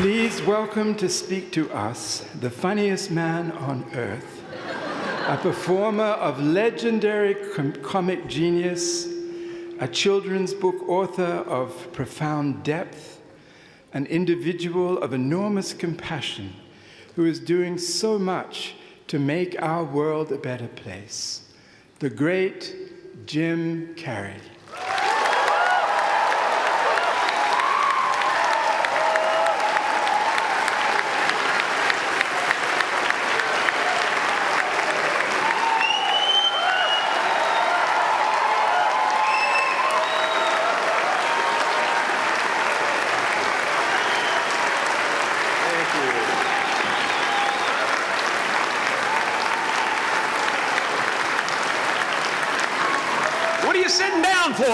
Please welcome to speak to us the funniest man on earth, a performer of legendary comic genius, a children's book author of profound depth, an individual of enormous compassion who is doing so much to make our world a better place, the great Jim Carrey. What are you sitting down for?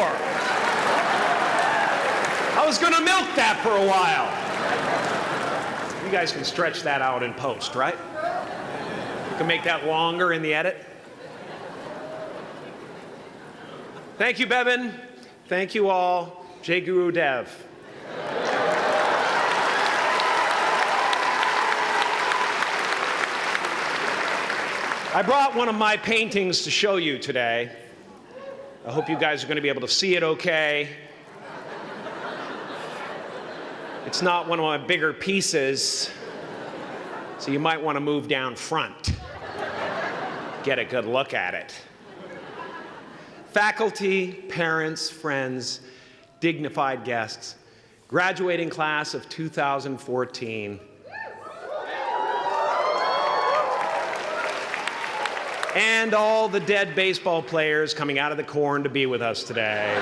I was going to milk that for a while. You guys can stretch that out in post, right? You can make that longer in the edit. Thank you, Bevan. Thank you all. Jai Guru Dev. I brought one of my paintings to show you today. I hope you guys are going to be able to see it okay. It's not one of my bigger pieces, so you might want to move down front. Get a good look at it. Faculty, parents, friends, dignified guests, graduating class of 2014, and all the dead baseball players coming out of the corn to be with us today.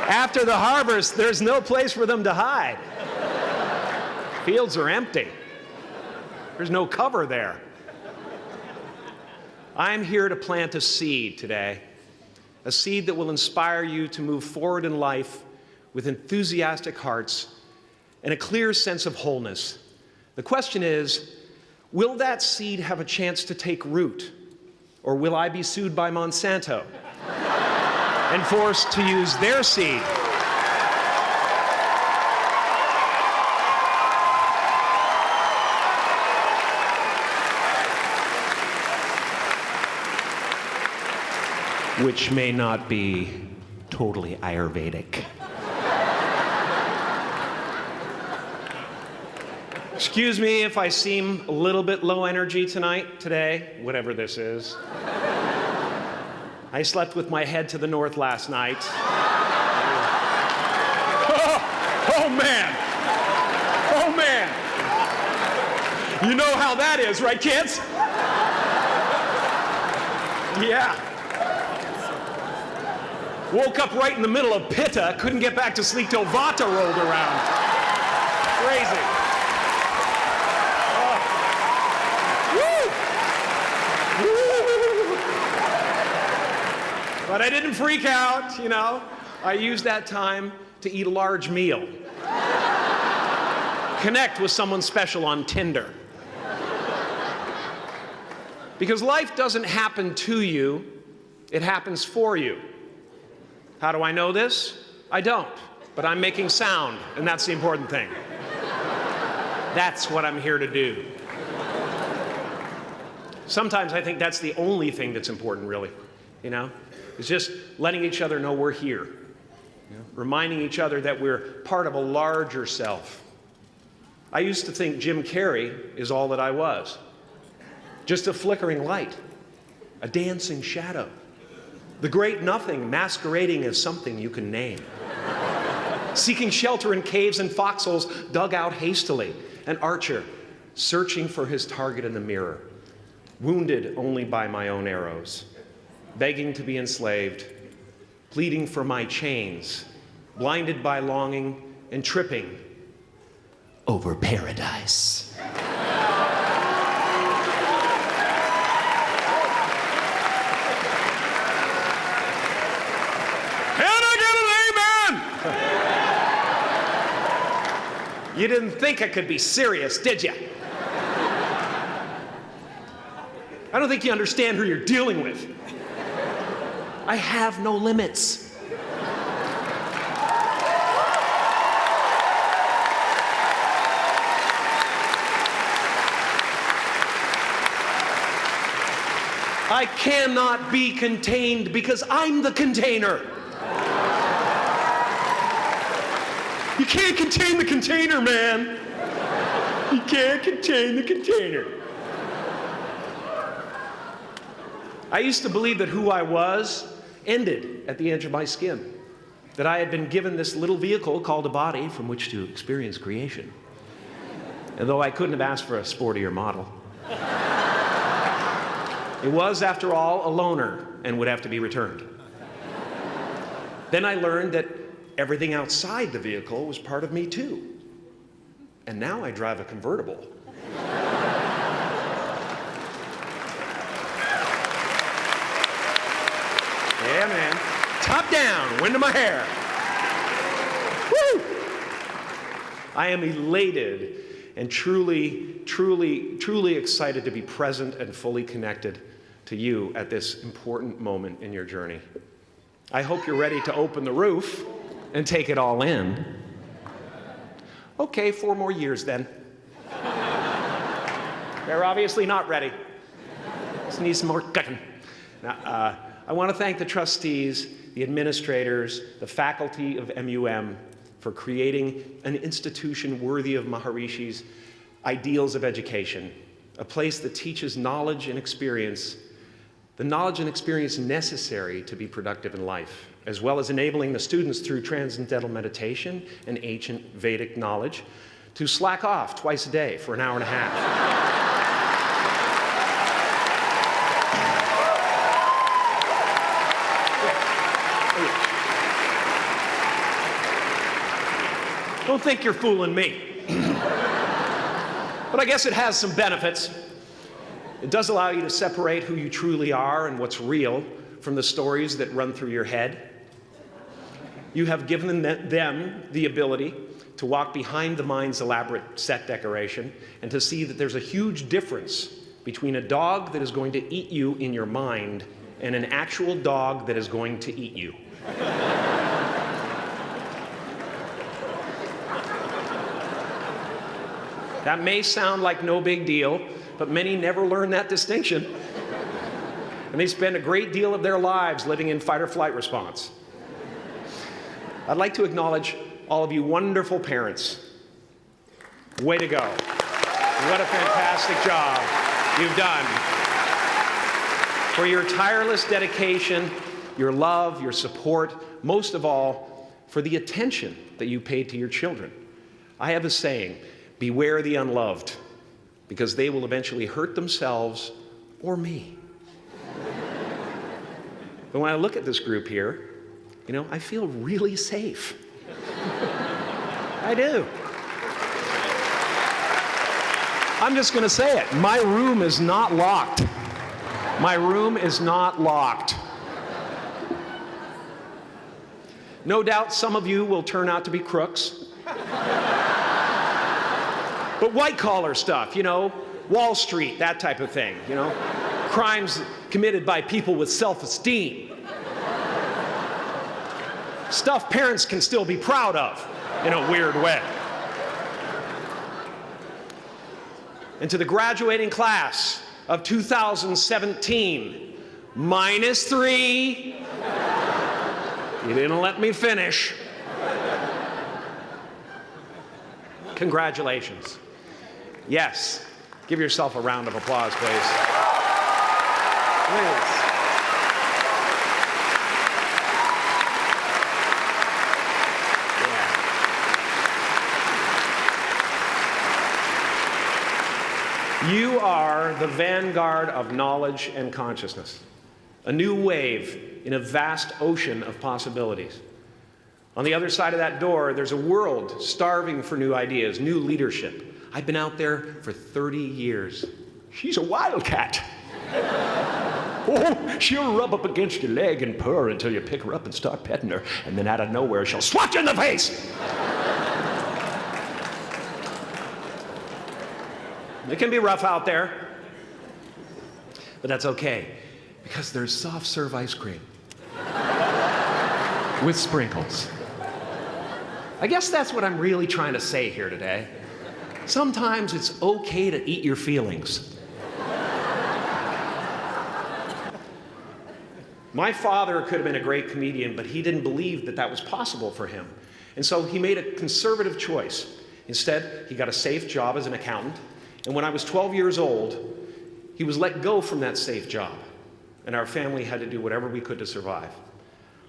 After the harvest, there's no place for them to hide. Fields are empty. There's no cover there. I'm here to plant a seed today, a seed that will inspire you to move forward in life with enthusiastic hearts and a clear sense of wholeness. The question is, will that seed have a chance to take root, or will I be sued by Monsanto and forced to use their seed? Which may not be totally Ayurvedic. Excuse me if I seem a little bit low energy today, whatever this is. I slept with my head to the north last night. Oh man! Oh man! You know how that is, right, kids? Yeah. Woke up right in the middle of Pitta, couldn't get back to sleep till Vata rolled around. Crazy. But I didn't freak out, you know. I used that time to eat a large meal. Connect with someone special on Tinder. Because life doesn't happen to you, it happens for you. How do I know this? I don't, but I'm making sound, and that's the important thing. That's what I'm here to do. Sometimes I think that's the only thing that's important, really, you know? It's just letting each other know we're here, you know? Reminding each other that we're part of a larger self. I used to think Jim Carrey is all that I was. Just a flickering light, a dancing shadow, the great nothing masquerading as something you can name. Seeking shelter in caves and foxholes dug out hastily, an archer searching for his target in the mirror, wounded only by my own arrows, begging to be enslaved, pleading for my chains, blinded by longing and tripping over paradise. You didn't think I could be serious, did you? I don't think you understand who you're dealing with. I have no limits. I cannot be contained because I'm the container. You can't contain the container, man. You can't contain the container. I used to believe that who I was ended at the edge of my skin, that I had been given this little vehicle called a body from which to experience creation. And though I couldn't have asked for a sportier model, it was, after all, a loaner and would have to be returned. Then I learned that everything outside the vehicle was part of me too. And now I drive a convertible. Yeah, man. Top down, wind in my hair. Woo! I am elated and truly excited to be present and fully connected to you at this important moment in your journey. I hope you're ready to open the roof and take it all in. Okay, 4 more years then. They're obviously not ready. Just need some more cooking. Now, I want to thank the trustees, the administrators, the faculty of MUM for creating an institution worthy of Maharishi's ideals of education, a place that teaches knowledge and experience, the knowledge and experience necessary to be productive in life, as well as enabling the students through transcendental meditation and ancient Vedic knowledge to slack off twice a day for an hour and a half. Don't think you're fooling me. But I guess it has some benefits. It does allow you to separate who you truly are and what's real from the stories that run through your head. You have given them the ability to walk behind the mind's elaborate set decoration and to see that there's a huge difference between a dog that is going to eat you in your mind and an actual dog that is going to eat you. That may sound like no big deal, but many never learn that distinction. And they spend a great deal of their lives living in fight or flight response. I'd like to acknowledge all of you wonderful parents. Way to go. What a fantastic job you've done. For your tireless dedication, your love, your support, most of all, for the attention that you paid to your children. I have a saying, beware the unloved, because they will eventually hurt themselves or me. But when I look at this group here, you know, I feel really safe. I do. I'm just going to say it. My room is not locked. My room is not locked. No doubt some of you will turn out to be crooks. But white-collar stuff, you know, Wall Street, that type of thing, you know, crimes committed by people with self-esteem. Stuff parents can still be proud of in a weird way. And to the graduating class of 2017, -3, you didn't let me finish. Congratulations. Yes, give yourself a round of applause, please. Please. Yeah. You are the vanguard of knowledge and consciousness, a new wave in a vast ocean of possibilities. On the other side of that door, there's a world starving for new ideas, new leadership. I've been out there for 30 years. She's a wildcat. Oh, she'll rub up against your leg and purr until you pick her up and start petting her, and then out of nowhere, she'll swat you in the face. It can be rough out there, but that's okay, because there's soft serve ice cream with sprinkles. I guess that's what I'm really trying to say here today. Sometimes it's okay to eat your feelings. My father could have been a great comedian, but he didn't believe that that was possible for him. And so he made a conservative choice. Instead, he got a safe job as an accountant. And when I was 12 years old, he was let go from that safe job. And our family had to do whatever we could to survive.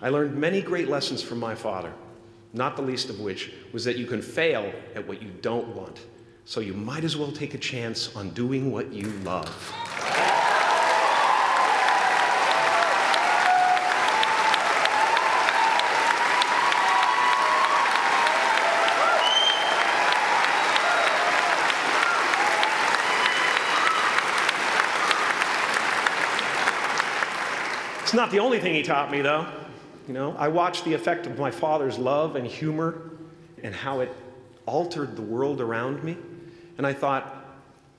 I learned many great lessons from my father, not the least of which was that you can fail at what you don't want. So you might as well take a chance on doing what you love. It's not the only thing he taught me, though. You know, I watched the effect of my father's love and humor and how it altered the world around me. And I thought,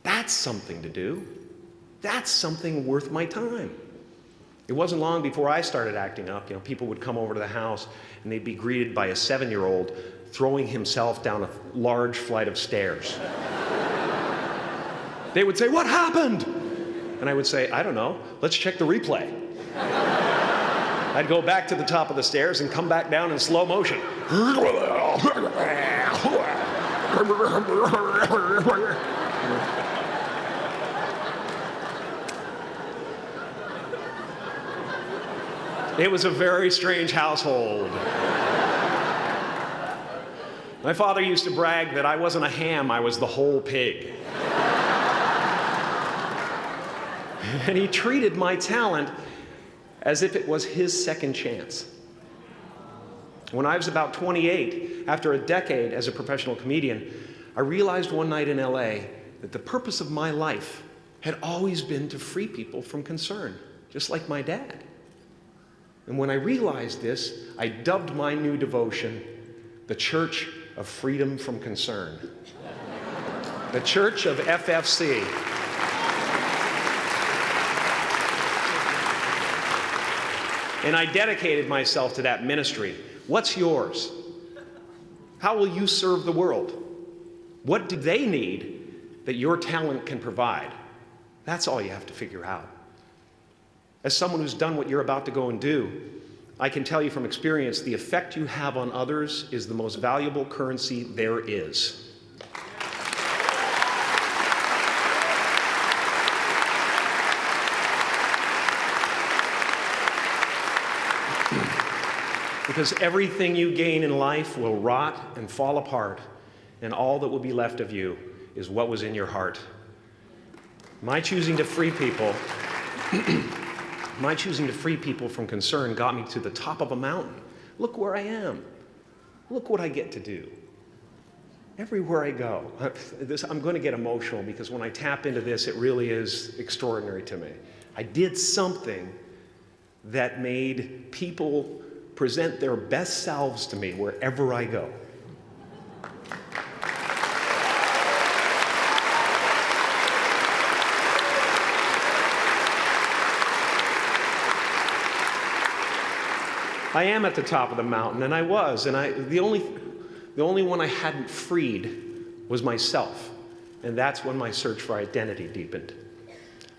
that's something to do. That's something worth my time. It wasn't long before I started acting up. You know, people would come over to the house and they'd be greeted by a 7-year-old throwing himself down a large flight of stairs. They would say, "What happened?" And I would say, "I don't know. Let's check the replay." I'd go back to the top of the stairs and come back down in slow motion. It was a very strange household. My father used to brag that I wasn't a ham, I was the whole pig. And he treated my talent as if it was his second chance. When I was about 28, after a decade as a professional comedian, I realized one night in LA that the purpose of my life had always been to free people from concern, just like my dad. And when I realized this, I dubbed my new devotion the Church of Freedom from Concern. The Church of FFC. And I dedicated myself to that ministry. What's yours? How will you serve the world? What do they need that your talent can provide? That's all you have to figure out. As someone who's done what you're about to go and do, I can tell you from experience, the effect you have on others is the most valuable currency there is. Because everything you gain in life will rot and fall apart, and all that will be left of you is what was in your heart. My choosing to free people, from concern got me to the top of a mountain. Look where I am. Look what I get to do. Everywhere I go. I'm going to get emotional because when I tap into this, it really is extraordinary to me. I did something that made people present their best selves to me wherever I go. I am at the top of the mountain, and I was, and the only one I hadn't freed was myself, and that's when my search for identity deepened.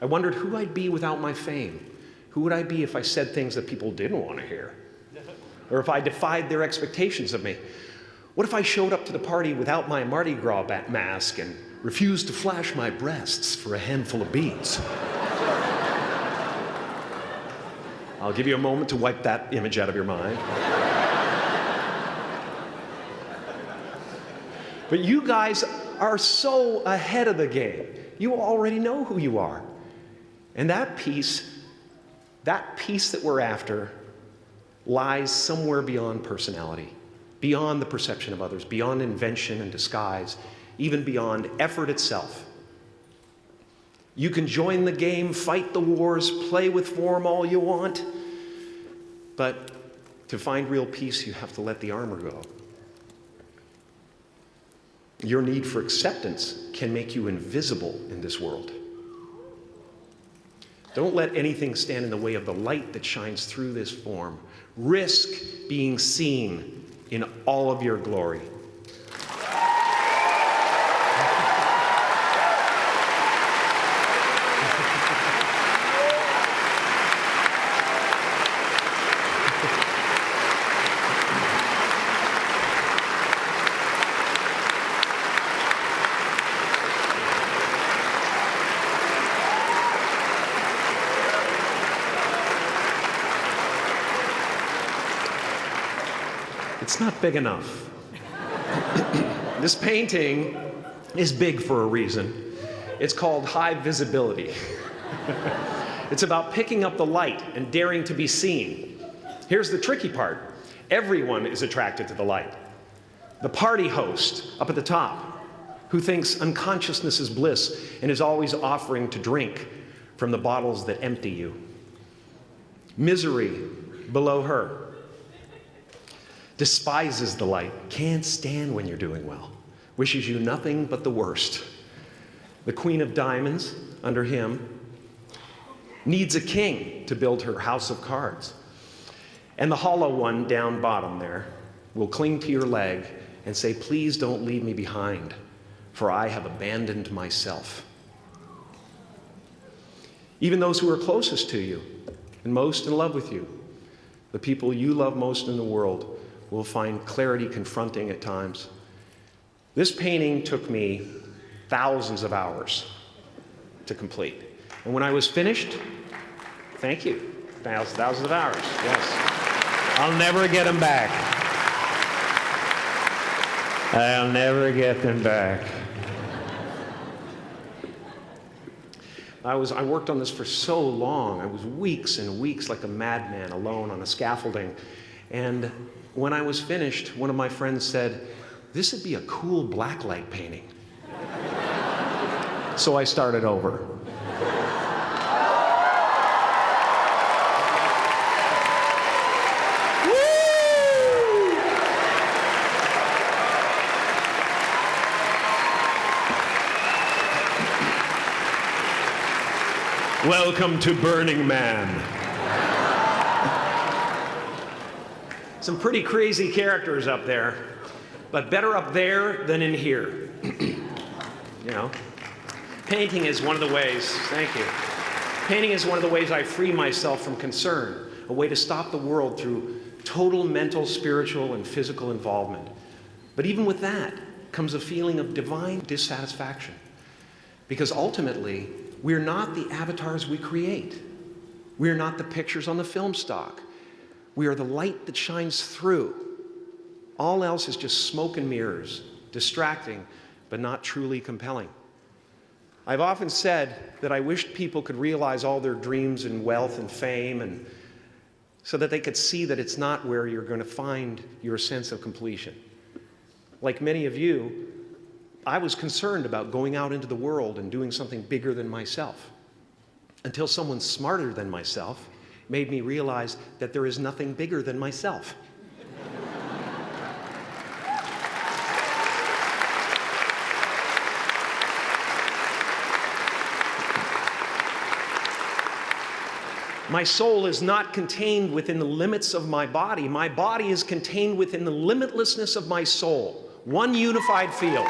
I wondered who I'd be without my fame. Who would I be if I said things that people didn't want to hear? Or if I defied their expectations of me? What if I showed up to the party without my Mardi Gras mask and refused to flash my breasts for a handful of beads? I'll give you a moment to wipe that image out of your mind. But you guys are so ahead of the game. You already know who you are. And that peace that we're after lies somewhere beyond personality, beyond the perception of others, beyond invention and disguise, even beyond effort itself. You can join the game, fight the wars, play with form all you want, but to find real peace, you have to let the armor go. Your need for acceptance can make you invisible in this world. Don't let anything stand in the way of the light that shines through this form. Risk being seen in all of your glory. It's not big enough. This painting is big for a reason. It's called high visibility. It's about picking up the light and daring to be seen. Here's the tricky part. Everyone is attracted to the light. The party host up at the top, who thinks unconsciousness is bliss and is always offering to drink from the bottles that empty you. Misery below her. Despises the light, can't stand when you're doing well, wishes you nothing but the worst. The Queen of Diamonds, under him, needs a king to build her house of cards. And the hollow one down bottom there will cling to your leg and say, please don't leave me behind, for I have abandoned myself. Even those who are closest to you and most in love with you, the people you love most in the world, will find clarity confronting at times. This painting took me thousands of hours to complete. And when I was finished, thank you, thousands of hours, yes. I'll never get them back. I'll never get them back. I worked on this for so long. I was weeks and weeks like a madman alone on a scaffolding. And when I was finished, one of my friends said, this would be a cool blacklight painting. So I started over. Welcome to Burning Man. Some pretty crazy characters up there, but better up there than in here. You know, painting is one of the ways, thank you. Painting is one of the ways I free myself from concern, a way to stop the world through total mental, spiritual, and physical involvement. But even with that comes a feeling of divine dissatisfaction, because ultimately, we're not the avatars we create. We're not the pictures on the film stock. We are the light that shines through. All else is just smoke and mirrors, distracting, but not truly compelling. I've often said that I wished people could realize all their dreams and wealth and fame, and so that they could see that it's not where you're going to find your sense of completion. Like many of you, I was concerned about going out into the world and doing something bigger than myself, until someone smarter than myself made me realize that there is nothing bigger than myself. My soul is not contained within the limits of my body. My body is contained within the limitlessness of my soul, one unified field.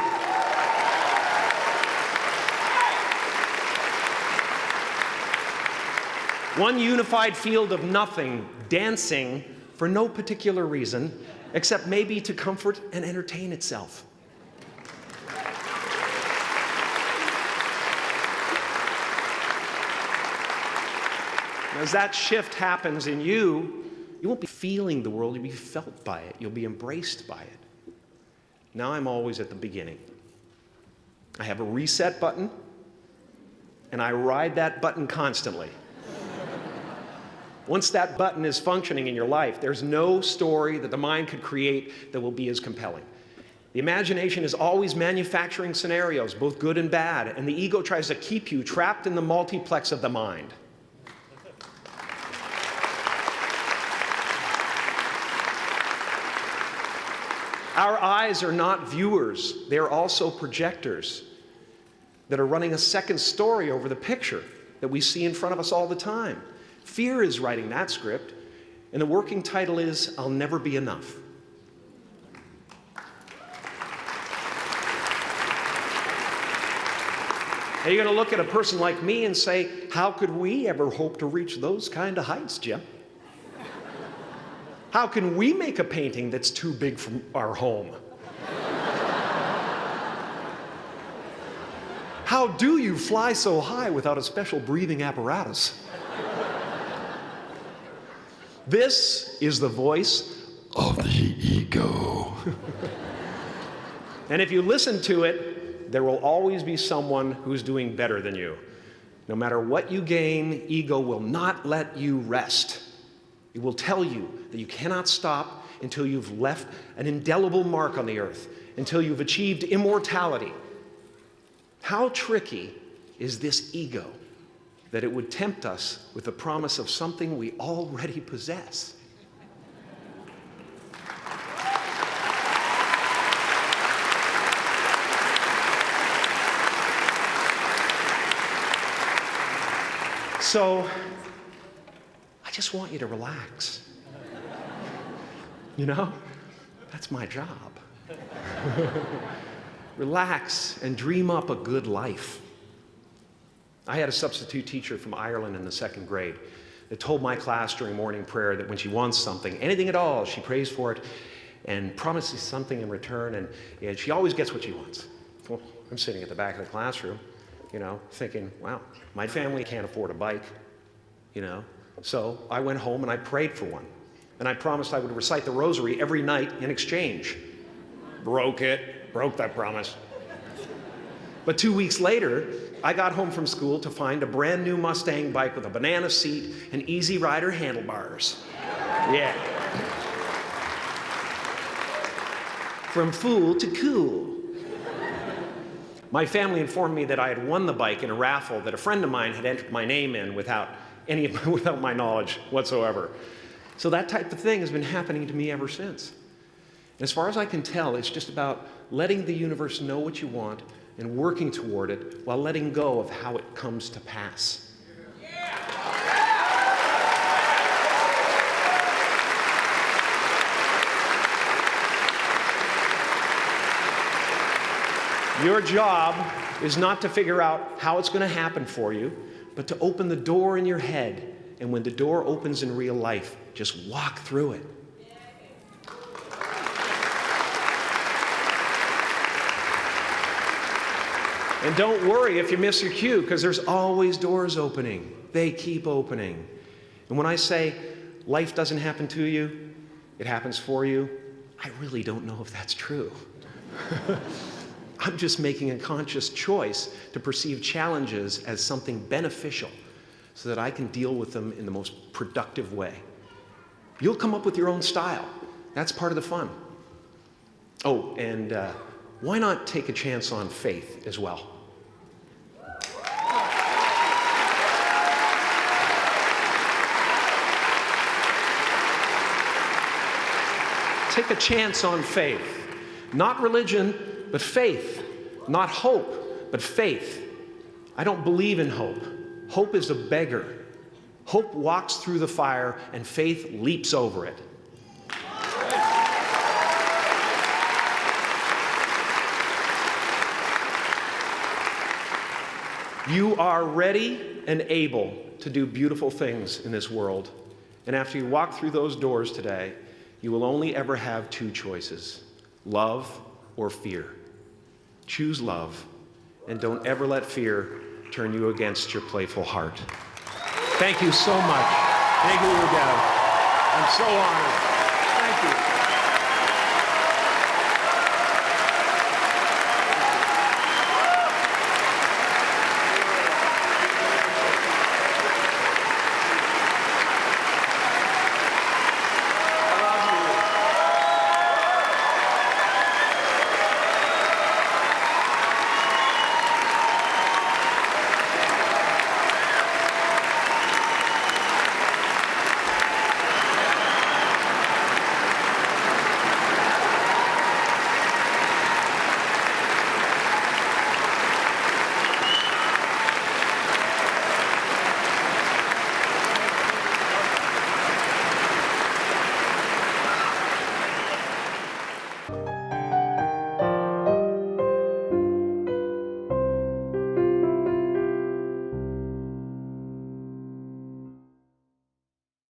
One unified field of nothing, dancing for no particular reason, except maybe to comfort and entertain itself. As that shift happens in you, you won't be feeling the world, you'll be felt by it, you'll be embraced by it. Now I'm always at the beginning. I have a reset button, and I ride that button constantly. Once that button is functioning in your life, there's no story that the mind could create that will be as compelling. The imagination is always manufacturing scenarios, both good and bad, and the ego tries to keep you trapped in the multiplex of the mind. Our eyes are not viewers, they're also projectors that are running a second story over the picture that we see in front of us all the time. Fear is writing that script, and the working title is, I'll Never Be Enough. Now you're going to look at a person like me and say, how could we ever hope to reach those kind of heights, Jim? How can we make a painting that's too big for our home? How do you fly so high without a special breathing apparatus? This is the voice of the ego. And if you listen to it, there will always be someone who's doing better than you. No matter what you gain, ego will not let you rest. It will tell you that you cannot stop until you've left an indelible mark on the earth, until you've achieved immortality. How tricky is this ego that it would tempt us with the promise of something we already possess? So, I just want you to relax. You know, that's my job. Relax and dream up a good life. I had a substitute teacher from Ireland in the 2nd grade that told my class during morning prayer that when she wants something, anything at all, she prays for it and promises something in return, and she always gets what she wants. Well, I'm sitting at the back of the classroom, you know, thinking, wow, my family can't afford a bike, you know. So I went home and I prayed for one. And I promised I would recite the rosary every night in exchange. Broke that promise. But 2 weeks later, I got home from school to find a brand new Mustang bike with a banana seat and Easy Rider handlebars. Yeah. From fool to cool. My family informed me that I had won the bike in a raffle that a friend of mine had entered my name in without my knowledge whatsoever. So that type of thing has been happening to me ever since. As far as I can tell, it's just about letting the universe know what you want and working toward it while letting go of how it comes to pass. Your job is not to figure out how it's going to happen for you, but to open the door in your head. And when the door opens in real life, just walk through it. And don't worry if you miss your cue, because there's always doors opening. They keep opening. And when I say life doesn't happen to you, it happens for you, I really don't know if that's true. I'm just making a conscious choice to perceive challenges as something beneficial so that I can deal with them in the most productive way. You'll come up with your own style. That's part of the fun. Oh, and why not take a chance on faith as well? Take a chance on faith. Not religion, but faith. Not hope, but faith. I don't believe in hope. Hope is a beggar. Hope walks through the fire, and faith leaps over it. You are ready and able to do beautiful things in this world. And after you walk through those doors today, you will only ever have two choices: love or fear. Choose love, and don't ever let fear turn you against your playful heart. Thank you so much. Thank you, Miguel. I'm so honored. Thank you.